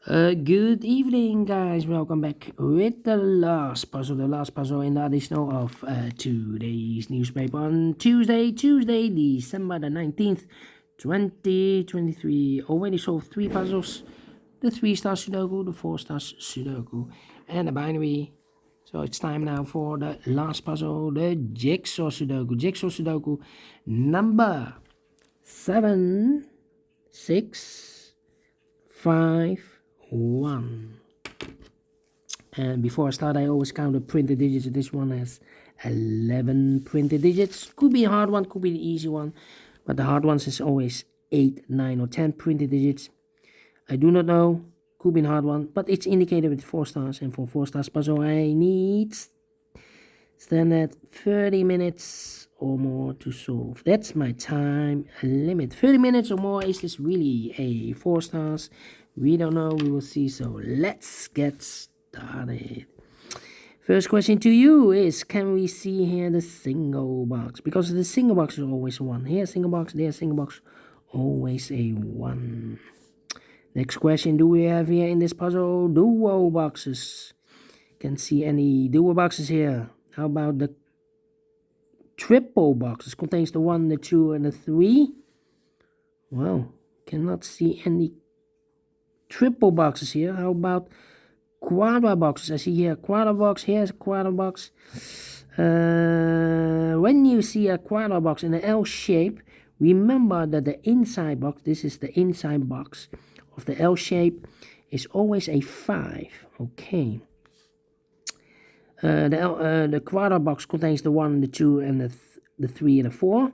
Good evening, guys. Welcome back with the last puzzle in the additional of today's newspaper on Tuesday, December the 19th, 2023. Already solved 3 puzzles, the 3-star Sudoku, the 4-star Sudoku, and the binary. So it's time now for the last puzzle, the Jigsaw Sudoku. Jigsaw Sudoku number 7, 6, 5, 1. And before I start, I always count the printed digits. This one has 11 printed digits. Could be a hard one, could be the easy one, but the hard ones is always 8, 9 or 10 printed digits. I do not know, could be a hard one, but it's indicated with 4 stars, and for 4 stars puzzle I need standard 30 minutes or more to solve. That's my time limit. 30 minutes or more. Is this really a 4 stars? We don't know, we will see. So let's get started. First question to you is, can we see here the single box? Because the single box is always 1. Here single box, there single box, always a 1. Next question, do we have here in this puzzle duo boxes? Can see any duo boxes here? How about the triple boxes? Contains the 1, the 2 and the 3. Well, cannot see any triple boxes here. How about quadra boxes? I see here a quadra box, here's a quadra box. When you see a quadra box in an L shape, remember that the inside box, this is the inside box of the L shape, is always a 5. Okay. The quadra box contains the 1, the 2 and the 3 and the 4.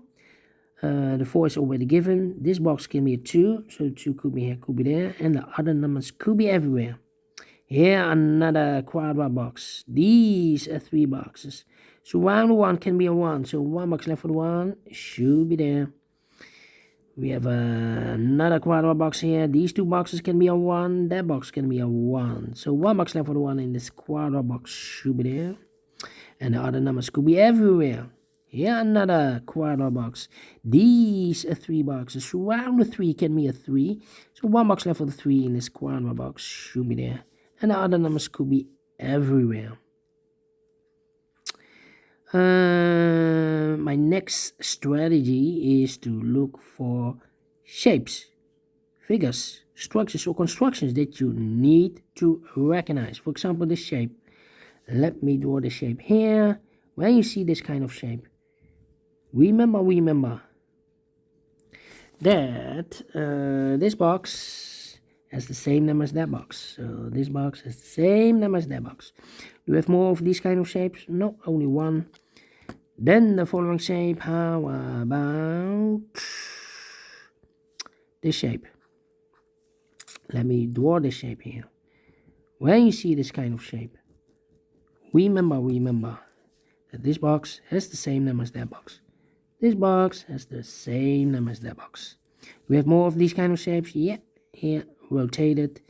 The 4 is already given. This box can be a 2, so 2 could be here, could be there, and the other numbers could be everywhere. Here another quadra box. These are 3 boxes. So round 1 can be a 1, so 1 box left for the 1 should be there. We have another quadra box here. These 2 boxes can be a 1, that box can be a 1. So 1 box left for the 1 in this quadra box should be there. And the other numbers could be everywhere. Here another quadra box. These are 3 boxes. So round the 3 can be a 3. So 1 box left for the 3 in this quadra box should be there. And the other numbers could be everywhere. My next strategy is to look for shapes, figures, structures or constructions that you need to recognize. For example, this shape. Let me draw the shape here. When you see this kind of shape, remember that this box has the same number as that box. So this box has the same number as that box. Do we have more of these kind of shapes? No, only 1. Then the following shape, how about this shape? Let me draw this shape here. When you see this kind of shape, remember that this box has the same number as that box. This box has the same number as that box. We have more of these kind of shapes. Yeah, here, rotated.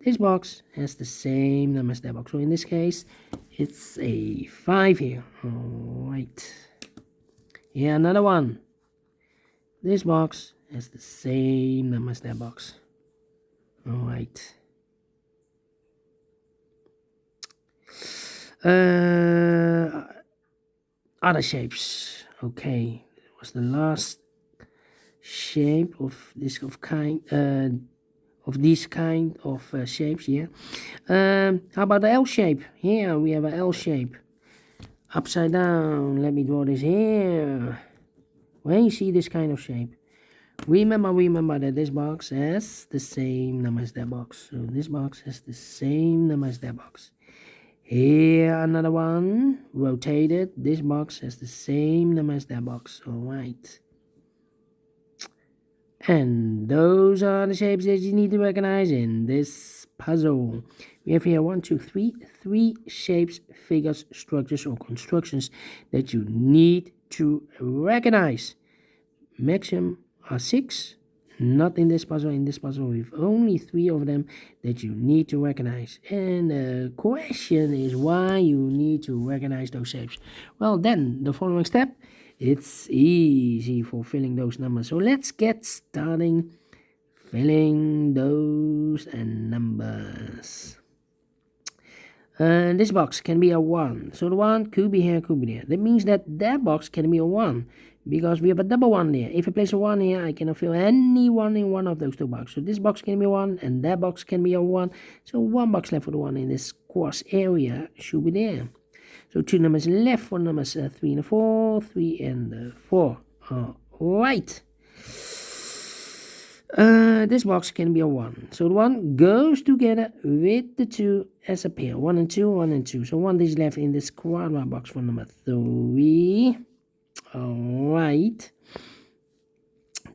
This box has the same number as that box. So in this case, it's a 5 here. Alright. Here, another one. This box has the same number as that box. Alright. Other shapes. Okay, it was the last shape of this kind of shapes here. How about the L shape? Here we have an L shape. Upside down. Let me draw this here. When you see this kind of shape, remember that this box has the same number as that box. So this box has the same number as that box. Here another one, rotated. This box has the same number as that box. Alright. And those are the shapes that you need to recognize in this puzzle. We have here 1, 2, 3 shapes, figures, structures or constructions that you need to recognize. Maximum are 6. Not in this puzzle. In this puzzle, we have only 3 of them that you need to recognize. And the question is why you need to recognize those shapes. Well, then, the following step, it's easy for filling those numbers. So let's get starting filling those numbers. And this box can be a 1. So the 1 could be here, could be there. That means that box can be a 1. Because we have a double 1 there. If I place a 1 here, I cannot fill any 1 in one of those two boxes. So this box can be 1 and that box can be a 1. So 1 box left for the 1 in this cross area should be there. So 2 numbers left for numbers 3 and 4. 3 and 4. Alright. This box can be a 1. So the 1 goes together with the 2 as a pair. 1 and 2, 1 and 2. So 1 is left in this quadra box for number 3. Alright.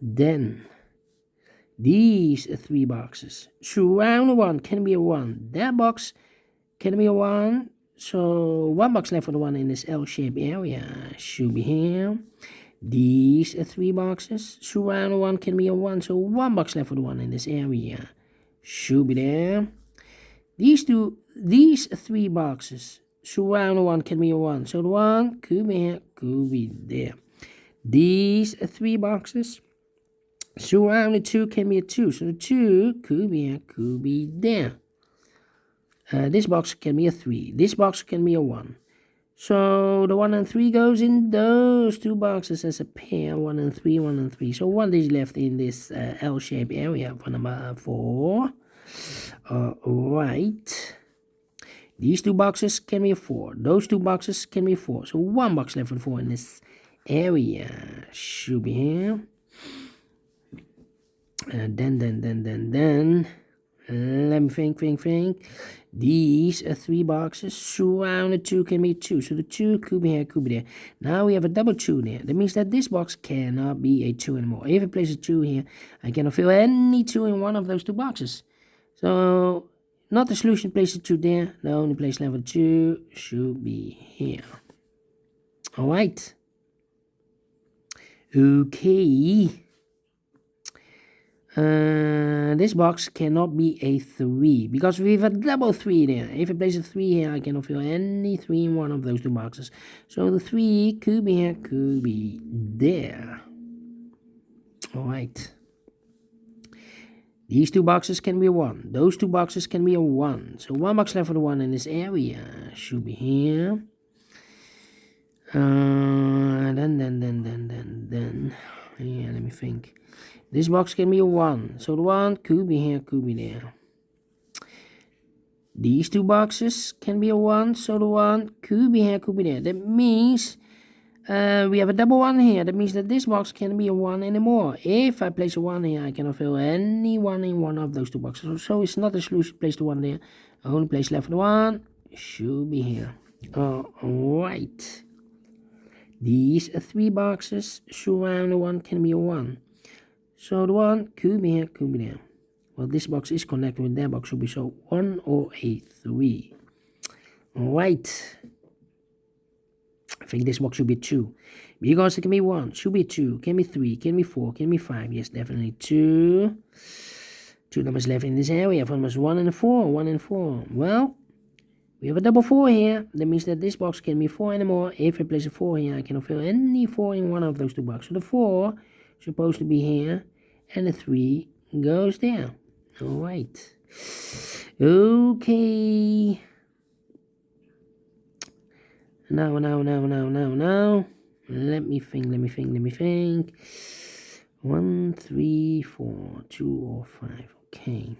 Then these 3 boxes. Surround 1 can be a 1. That box can be a 1. So 1 box left for the 1 in this L-shaped area should be here. These 3 boxes. Surround 1 can be a 1. So 1 box left for the 1 in this area should be there. These 3 boxes. Surround 1 can be a 1. So the 1 could be here, could be there. These 3 boxes. Surround 2 can be a 2. So the 2 could be here, could be there. This box can be a 3. This box can be a 1. So the 1 and 3 goes in those 2 boxes as a pair. 1 and 3, 1 and 3. So 1 is left in this L-shaped area for number 4. Alright. These 2 boxes can be a 4. Those 2 boxes can be 4. So 1 box left for 4 in this area should be here. Then. Let me think. These 3 boxes. Surrounded 2 can be 2. So the 2 could be here, could be there. Now we have a double 2 there. That means that this box cannot be a 2 anymore. If I place a 2 here, I cannot fill any 2 in one of those 2 boxes. So not the solution, place a 2 there. The only place level 2 should be here. Alright. Okay. This box cannot be a 3 because we have a double 3 there. If I place a 3 here, I cannot fill any 3 in one of those 2 boxes. So the 3 could be here, could be there. Alright. These 2 boxes can be a 1. Those 2 boxes can be a 1. So 1 box left for the 1 in this area should be here. Then. Yeah, let me think. This box can be a 1. So the 1 could be here, could be there. These 2 boxes can be a 1. So the 1 could be here, could be there. That means we have a double 1 here. That means that this box can be a 1 anymore. If I place a 1 here, I cannot fill any 1 in one of those 2 boxes. So it's not a solution. Place the 1 there. Only place left for the 1 should be here. Alright. These 3 boxes. Surround the 1 can be a 1. So the 1 could be here, could be there. Well, this box is connected with that box, should be so 1 or a 3. Alright. I think this box should be 2. Because it can be 1, should be 2, can be 3, can be 4, can be 5. Yes, definitely 2. 2 numbers left in this area. For numbers 1 and 4, 1 and 4. Well, we have a double 4 here. That means that this box can be 4 anymore. If I place a 4 here, I cannot fill any 4 in one of those 2 boxes. So the 4 is supposed to be here. And the 3 goes there. Alright. Okay. Now. Let me think. 1, 3, 4, 2 or 5. Okay.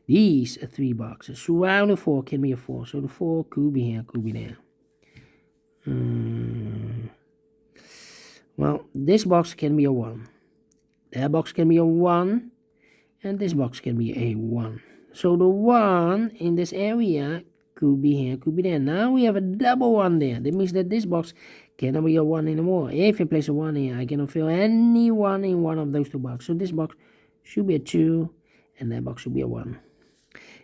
These 3 boxes. Surround the 4 can be a 4. So the 4 could be here, could be there. Well, this box can be a 1. That box can be a 1. And this box can be a 1. So the 1 in this area could be here, could be there. Now we have a double 1 there. That means that this box cannot be a 1 anymore. If I place a 1 here, I cannot fill any 1 in one of those 2 boxes. So this box should be a 2. And that box should be a 1.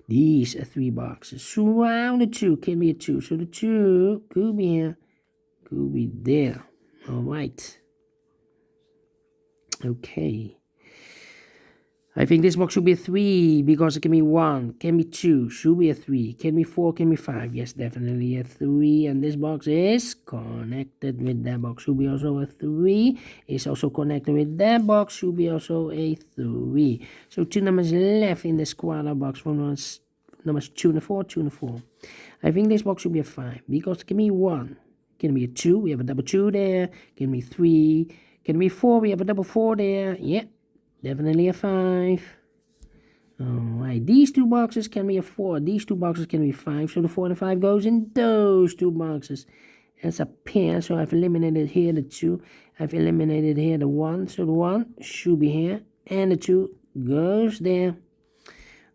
These 3 boxes. Surround the 2 can be a 2. So the 2 could be here, could be there. Alright. Okay. I think this box should be a 3 because it can be 1, can be 2, should be a 3, can be 4, can be 5. Yes, definitely a 3. And this box is connected with that box, should be also a 3. Is also connected with that box, should be also a 3. So 2 numbers left in the square box from numbers 2 and 4, 2 and 4. I think this box should be a 5 because it can be 1, can be a 2, we have a double 2 there, can be 3, can be 4, we have a double 4 there. Yeah, definitely a 5. Alright, these two boxes can be a 4. These two boxes can be 5. So the 4 and the 5 goes in those two boxes. It's a pair. So I've eliminated here the 2. I've eliminated here the 1. So the 1 should be here. And the 2 goes there.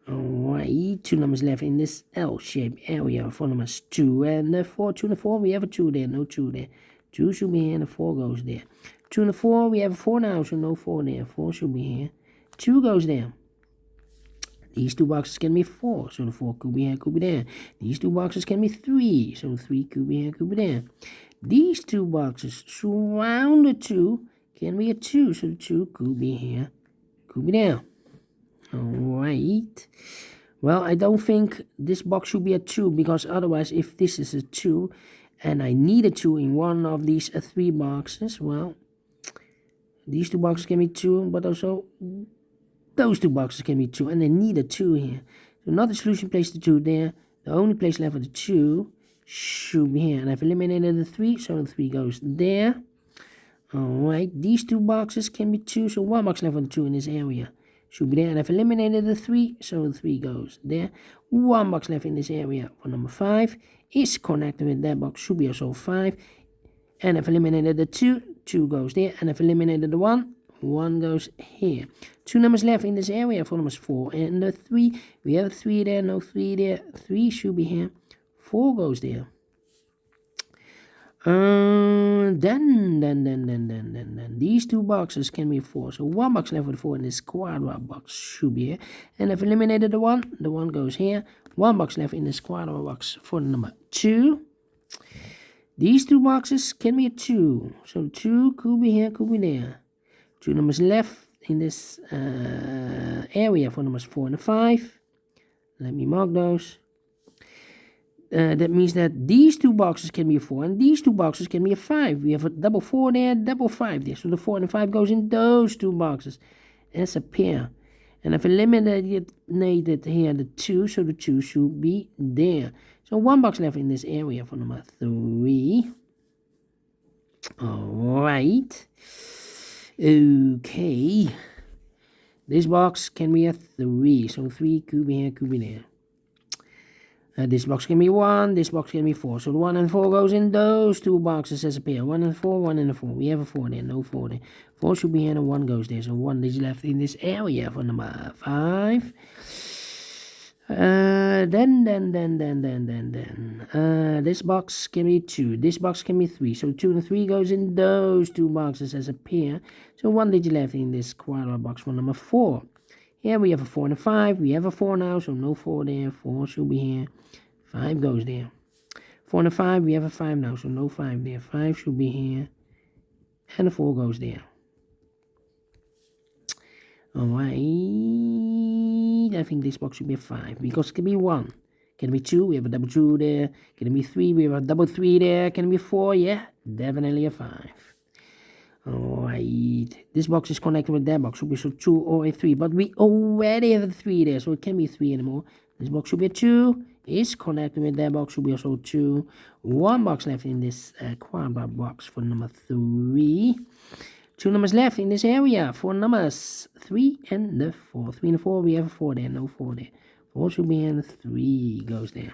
Alright, 2 numbers left in this L-shaped area for numbers 2 and the 4. 2 and the 4, we have a 2 there. No 2 there. 2 should be here and the 4 goes there. 2 and the 4, we have a 4 now, so no 4 there. 4 should be here. 2 goes there. These two boxes can be 4, so the 4 could be here, could be there. These two boxes can be 3, so the 3 could be here, could be there. These two boxes surround the 2 can be a 2, so the 2 could be here, could be there. Alright. Well, I don't think this box should be a 2, because otherwise, if this is a 2, and I need a 2 in one of these 3 boxes, well, these two boxes can be 2, but also those two boxes can be 2, and I need a 2 here. So not the solution, place the 2 there. The only place left for the 2 should be here. And I've eliminated the 3, so the 3 goes there. Alright, these two boxes can be 2, so 1 box left for the 2 in this area. Should be there. And I've eliminated the 3, so the 3 goes there. 1 box left in this area for number 5. Is connected with that box, should be also 5. And I've eliminated the 2, 2 goes there. And I've eliminated the 1, 1 goes here. 2 numbers left in this area for numbers 4 and the 3. We have a 3 there, no 3 there. 3 should be here. 4 goes there. Then these two boxes can be 4. So 1 box left with 4 in this quadrat box should be here. And I've eliminated the 1. The 1 goes here. 1 box left in this quadrat box for the number 2. These two boxes can be a 2. So 2 could be here, could be there. 2 numbers left in this area for numbers 4 and 5. Let me mark those. That means that these two boxes can be a 4 and these two boxes can be a 5. We have a double 4 there, double 5 there. So the 4 and the 5 goes in those two boxes. As a pair. And I've eliminated here the 2, so the 2 should be there. So 1 box left in this area for number 3. Alright. Okay. This box can be a 3. So 3 could be here, could be there. This box can be 1, this box can be 4. So the 1 and 4 goes in those two boxes as a pair. 1 and 4, 1 and 4. We have a 4 there, no 4 there. 4 should be here and 1 goes there. So 1 is left in this area for number 5. This box can be 2. This box can be 3. So 2 and 3 goes in those two boxes as a pair. So 1 digit left in this quadrat box for number 4. Here we have a 4 and a 5. We have a 4 now, so no 4 there. 4 should be here. 5 goes there. 4 and a 5. We have a 5 now, so no 5 there. 5 should be here. And a 4 goes there. Alright. I think this box should be a 5. Because it can be 1. Can be 2. We have a double 2 there. Can it be 3? We have a double 3 there. Can it be 4? Yeah. Definitely a 5. Alright, this box is connected with that box, should be so 2 or a 3, but we already have a 3 there, so it can't be 3 anymore. This box should be a 2, is connected with that box, should be also 2. 1 box left in this quadrat box for number 3. 2 numbers left in this area for numbers 3 and the 4. 3 and the 4, we have a 4 there, no 4 there. 4 should be here and 3 goes there.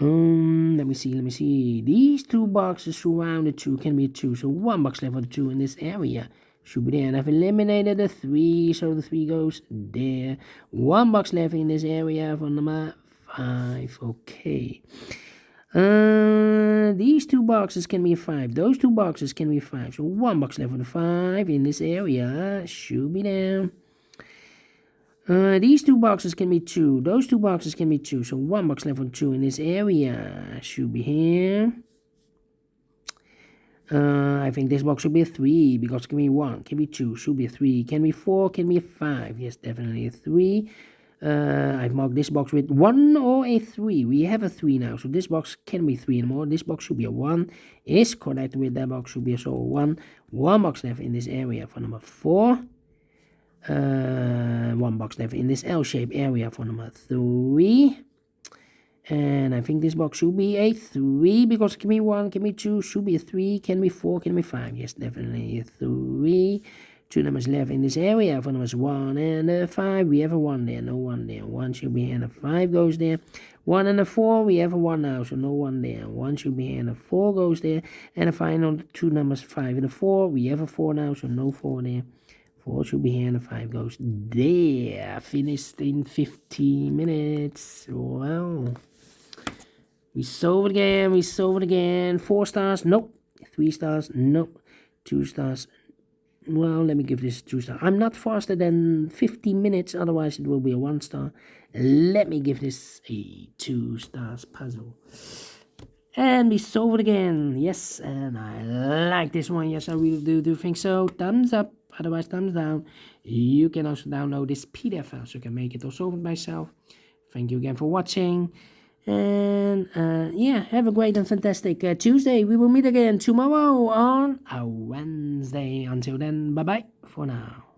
Let me see. These two boxes surround the 2 can be 2. So 1 box left for the 2 in this area should be there. And I've eliminated the 3, so the 3 goes there. 1 box left in this area for number 5. Okay. These two boxes can be 5. Those two boxes can be 5. So 1 box left for the 5 in this area should be there. These two boxes can be 2. Those two boxes can be 2. So 1 box left on 2 in this area should be here. I think this box should be a 3 because can be 1, can be 2, should be a 3, can be 4, can be a 5. Yes, definitely a 3. I've marked this box with 1 or a 3. We have a 3 now, so this box can be 3 anymore. This box should be a 1. Is correct with that box should be a 1. 1 box left in this area for number 4. 1 box left in this L-shaped area for number 3. And I think this box should be a 3 because can be 1, can be 2, should be a 3, can be 4, can be 5. Yes, definitely a 3. 2 numbers left in this area for numbers 1 and 5. We have a 1 there, no 1 there. 1 should be here and a 5 goes there. 1 and a 4, we have a 1 now, so no 1 there. 1 should be here and a 4 goes there. And a final 2 numbers 5 and a 4. We have a 4 now, so no 4 there. 4 should be here and a 5 goes there. Finished in 15 minutes. Wow. We solve it again, 4 stars, nope. 3 stars, nope. 2 stars, well, let me give this 2 stars. I'm not faster than 15 minutes, otherwise it will be a 1 star. Let me give this a 2 stars puzzle. And we solve it again, yes, and I like this one, yes, I really do think so. Thumbs up, otherwise thumbs down. You can also download this PDF file, so you can make it or solve it by yourself. Thank you again for watching. And yeah, have a great and fantastic Tuesday. We will meet again tomorrow on a Wednesday. Until then, bye bye for now.